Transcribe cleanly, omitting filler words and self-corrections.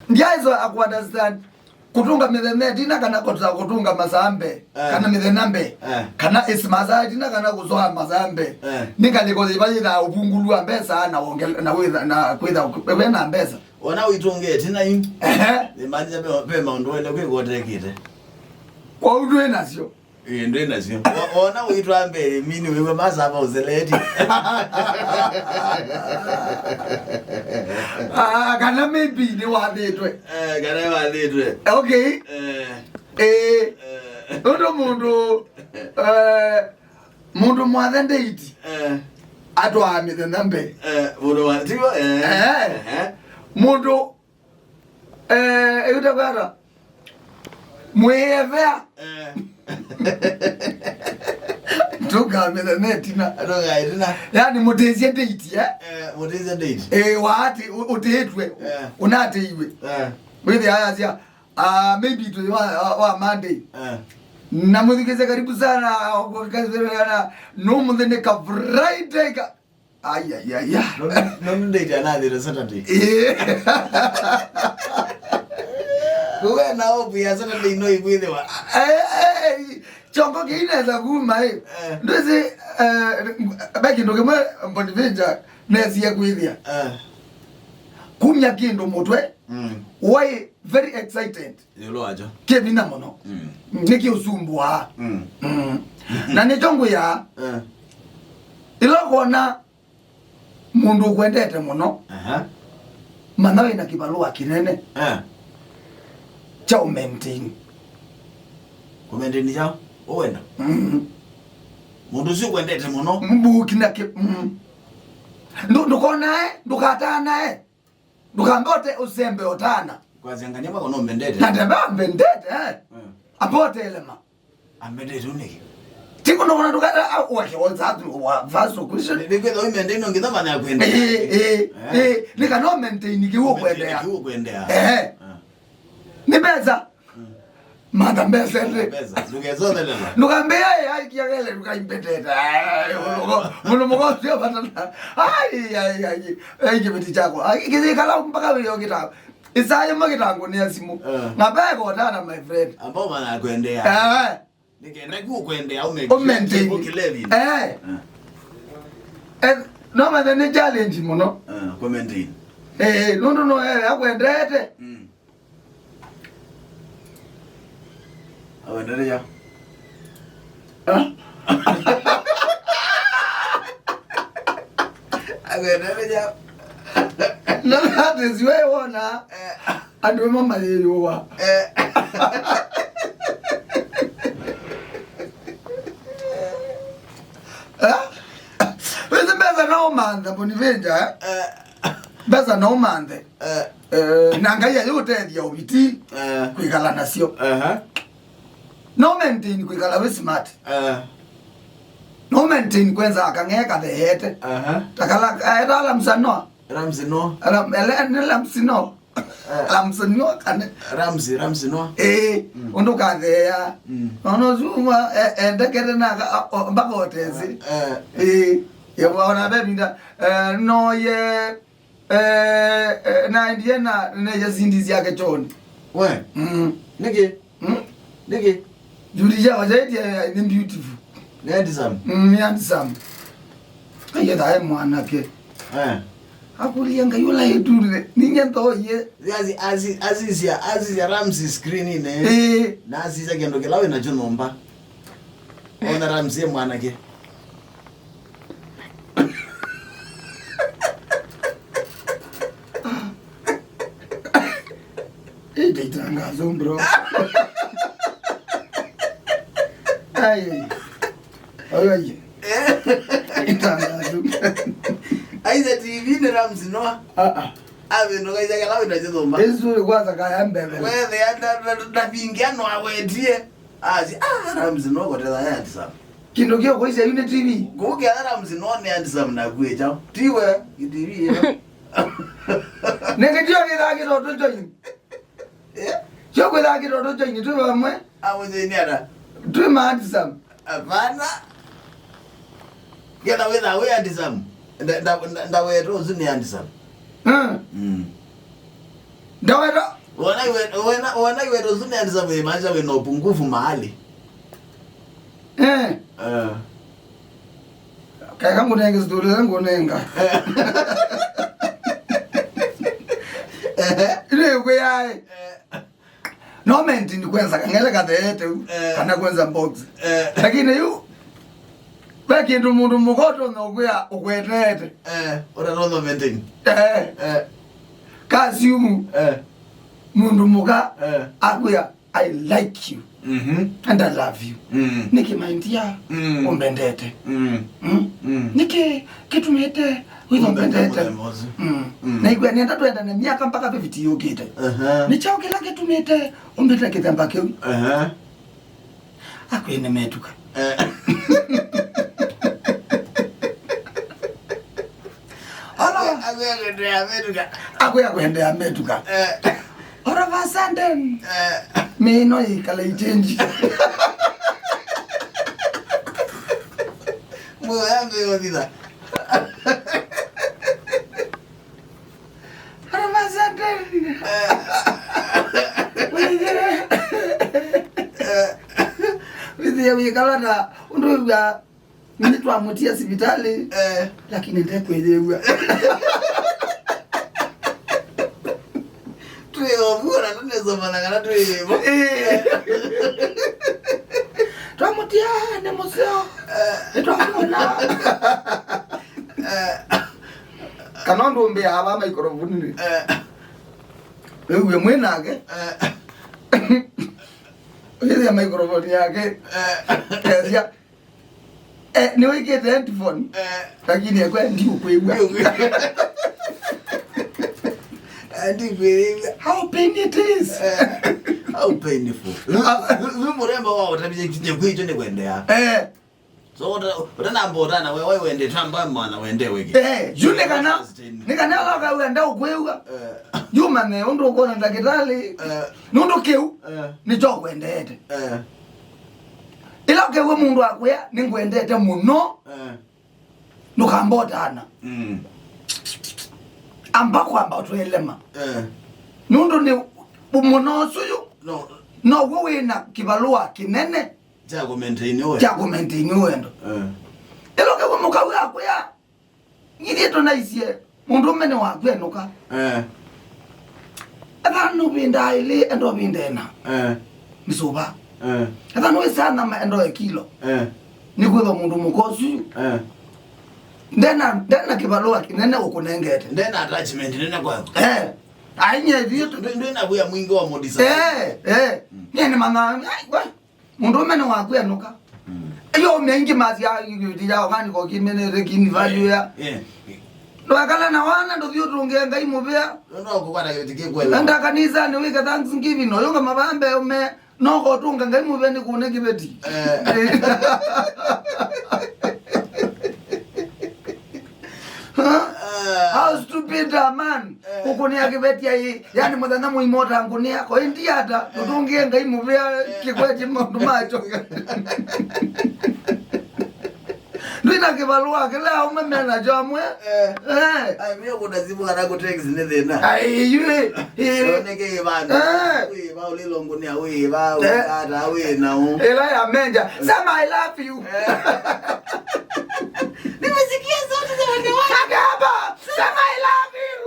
ndiaizo aku understand kutunga mithene tina kana kutunga masambe kana mithenambe kana ismaza tina kana kuzoa mazambe ningaliko zibayira upungulua mbesa na ongela na witha na kwitha wena mbesa ona uitunge tina yu imanje pema ndwele kwigotekite kwa udwe nasyo ndwe nasyo ona uitwa mbere mini wewe mazaba uzeleti kana maybe ni wathitwe kana wathitwe okay mundu mwathe ndeiti atwa mithenya mbe mundu watiwa mundu eutabara mwevea tuga mithenya tina yani mutezie ndeiti mutezie ndeiti wati utitwe unateiwe withi haya sia maybe to wa Monday na mudhikize karibu sana kwa no mudhene ka Friday ka ay no Monday another Saturday kuwe na opi ya Saturday no igwithiwa chongo kineza kuma ndozi baki ndokemwe mbonivenja nezi ya kwithia kumya kindu mutwe why very excited yolo ajo kebina mono niki usumbua na ni chongo ya ilokona mundu ukwendete mono manawe na kibalua kinene kyau maintain kumaintain chao owenda mundu si ukwendete mono mbuki na ke ndukona ndukatana ndukambote usembe otana kwazanganya bako no mbendete natamba mbendete apote elema ambendete uniki tiko ndokona ndukata wake wazatu wa vaso kusho ndikethwe uimende ino ngitha mana yakwenda nika no maintain kiwo kwendea nibeza manda mbesende ndukezothe ndukambia kiagele ndukaimbeteta muno mugosio batana ai kibeti chako kizikala mpaka wio kitabu isaye magitango ni asimu ngabeko otana my friend ambao mana akwendea nikenda kukwendea umekilevi no ma the challenge muno commenting no akwendete awendele ya awendele ya no that is where ona and we mama yewa wewe beza no manda bonivenja beza no mande nangaya yotethia ubiti kwikala nasio no maintain kwikala we smart no maintain kwenza akangeka the hete takala era msano lamsino kane ramsi no unduka thea ono zuma endekere na mpaka otezi yabona bebinda no ye na indiana ne yazindi yake choni we nige Julia was ni beautiful ni handsome ayeda mwana ke akulianga yula yedure ninyento ye azizia ramsi screen ine na azizia kendo kelawe na chonomba ona ramsi mwana ke itangazo bro ay itangazo aiza TV ni ramsi no ave no kaisa kelawe na chonomba ezuri kwanza kayambele wewe anda bingiano awetie ramsi no kotela yati sana kindo kyo koisa yune TV goge ramsi no ne andi sana na kuecha tiwe TV nenge dio kidagiro to join yo kidagiro to join tu bamwe awoze ni ara tu ma sam Avana Gena wena we andisam nda we rozu ni andisam ndawe Wanaiwe rozuni anza maisha we na upungufu mahali. Kaya ngunenge zidole ngunenga. Ile kuyai. No menti ni kwenza ngele kadete kana kwenza box. Lakini yu baki ndo mundu mukoto ngokuya ukwendete. Ora no menti. Kazi umu. Mundu muka akwia I like you. And I love you. Niki maindia umbendete. Niki kitumete umbendete. Na igwe nienda tuenda na miaka mpaka 50 yokite. Ni chao kila kitumete umbeta kitamba keu. Akwene metuka. Akwia kwendea metuka. Ora vasanden. Mino ikala ichenji. Muambe odida. Ora vasanden. Wizi wikala na undu ya mtu amutia hospitali lakini ndekuelewa. Tuyeovura tunezomana kana tuyevo. Twamutia ne museo. Twamona. Kanondo mbe aba microphone ni. Wewe mwenage. Ile microphone yake. Kasia. Ni weke headphone. Lakini yakwa ndio kuibwa. How painful it is. How painful. Muremba wao tabije kije kwicho ne kwendea. So utanamba na wewe wende tamba mwana wende weke. June kana. Nikana waka wenda ukwewa. Yuma ne ndo kona ndakitali. Nundo keu. Ni jo kwendete. Ila kewe mundu akwea ningwendete muno. Nukambotana. Amba kwamba twelema. Nundo ni umuno suyu. No wewe na kibalua kinene. Jago maintain wewe. Jago maintain wewe ndo. Ilo kewe mukawe akwea. Ngiri to naisie. Mundu mene wakwe nuka. Aba no binda ile endo bindena. Misoba. Aba no sana ma endo ekilo. Nikuwa mundu mukosu. Ndena kibalua kinene ukunengete. Ndena attachment nene kwako. Ainye vitu ndena buya mwingi wa modisa. Nene mama mundu mene wakwe nuka. Yo mengi mazi ya yudia ogani ko kimene rekini value ya. Ndo akala na wana ndo vyo tungenga imubea. Ndo kukwata yotike kwela. Anda kanisa ni wika Thanksgiving no yonga mabambe ume noko tunga ngai mubea ni kuone kibeti. How stupid a man. Kukunia kibeti ya hii. Yani mwadana muimota angunia ko india hata tungenga imubea kikweti mundu macho. Ndina kibalua kila umemena jamwe. Ai mimi kuna zimu kana ko text ne thina. Ai yule. Neke bana. Uiwaa ulilongonia uiwaa ukata we nao. Ela ya menja. Sema I love you. Nimesikia zote za wanawake. Kagaba. Sema I love you.